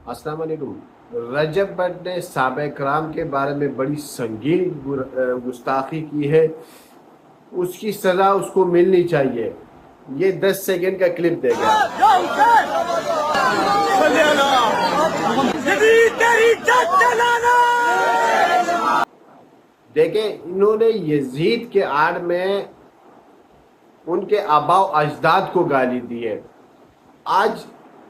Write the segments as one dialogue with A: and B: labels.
A: अस्सलाम वालेकुम। रजब भट्ट ने सहाबा कराम के बारे में बड़ी संगीन गुस्ताखी की है। उसकी सजा उसको मिलनी चाहिए। ये 10 सेकंड का क्लिप देगा। देखें, इन्होंने यजीद के आड़ में उनके आबाओ अजदाद को गाली दी है। आज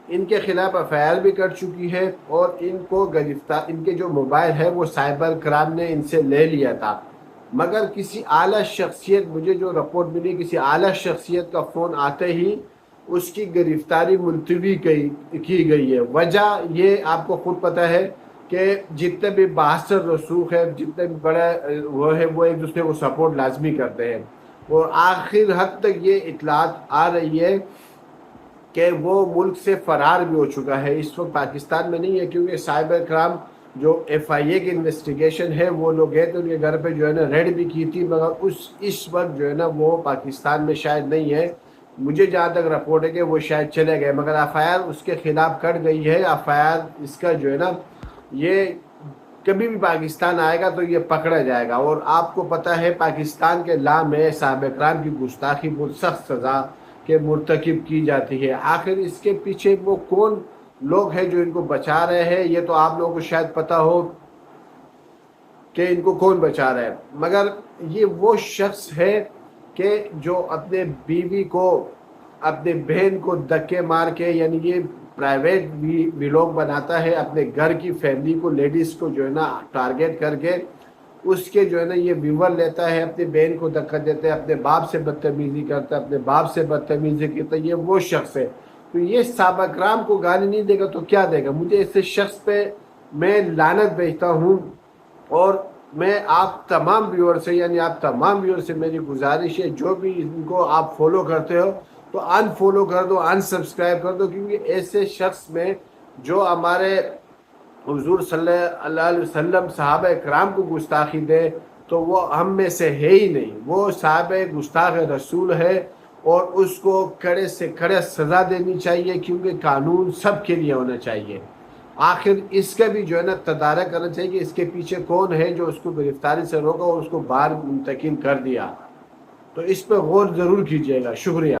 A: इनके खिलाफ एफआईआर भी कर चुकी है और इनको गिरफ्तार, इनके जो मोबाइल है वो साइबर क्राइम ने इनसे ले लिया था, मगर किसी आला शख्सियत, मुझे जो रिपोर्ट मिली, किसी आला शख्सियत का फ़ोन आते ही उसकी गिरफ्तारी मुलतवी की गई है। वजह ये आपको खुद पता है कि जितने भी 72 रसूख है, जितने भी बड़े वो है, वो एक दूसरे को सपोर्ट लाजमी करते हैं और आखिर हद तक ये इतलात आ रही है कि वो मुल्क से फरार भी हो चुका है। इस वक्त पाकिस्तान में नहीं है, क्योंकि साइबर क्राइम जो एफआईए की इन्वेस्टिगेशन है, वो लोग गए थे उनके घर पे जो है ना रेड भी की थी, मगर इस वक्त जो है ना वो पाकिस्तान में शायद नहीं है। मुझे जहाँ तक रिपोर्ट है कि वो शायद चले गए, मगर एफआईआर उसके खिलाफ कट गई है। एफआईआर इसका जो है ना, ये कभी भी पाकिस्तान आएगा तो ये पकड़ा जाएगा। और आपको पता है पाकिस्तान के ला में साहिब कराम की गुस्ताखी बहुत सख्त सज़ा के मुर्तकिब की जाती है। आखिर इसके पीछे वो कौन लोग हैं जो इनको बचा रहे हैं, ये तो आप लोगों को शायद पता हो कि इनको कौन बचा रहा है, मगर ये वो शख्स है कि जो अपने बीवी को, अपने बहन को धक्के मार के, यानी ये प्राइवेट व्लॉग बनाता है, अपने घर की फैमिली को, लेडीज़ को जो है ना टारगेट करके उसके जो है ना ये व्यूवर लेता है, अपनी बहन को धक्का देता है, अपने बाप से बदतमीजी करता है, अपने बाप से बदतमीजी करता है। ये वो शख्स है। तो ये सहाबा कराम को गाली नहीं देगा तो क्या देगा? मुझे ऐसे शख्स पे मैं लानत भेजता हूँ। और मैं आप तमाम व्यूअर से, यानी आप तमाम व्यूअर से मेरी गुजारिश है, जो भी इनको आप फॉलो करते हो तो अनफॉलो कर दो, अनसब्सक्राइब कर दो, क्योंकि ऐसे शख्स में जो हमारे हुजूर सल्लल्लाहु अलैहि वसल्लम सहाबा कराम को गुस्ताखी दे तो वो हम में से है ही नहीं। वो साहब गुस्ताख रसूल है और उसको कड़े से कड़े सज़ा देनी चाहिए, क्योंकि कानून सब के लिए होना चाहिए। आखिर इसका भी जो है ना तदारक करना चाहिए कि इसके पीछे कौन है जो उसको गिरफ्तारी से रोका और उसको बाहर मुंतकिल कर दिया। तो इस पर गौर ज़रूर कीजिएगा। शुक्रिया।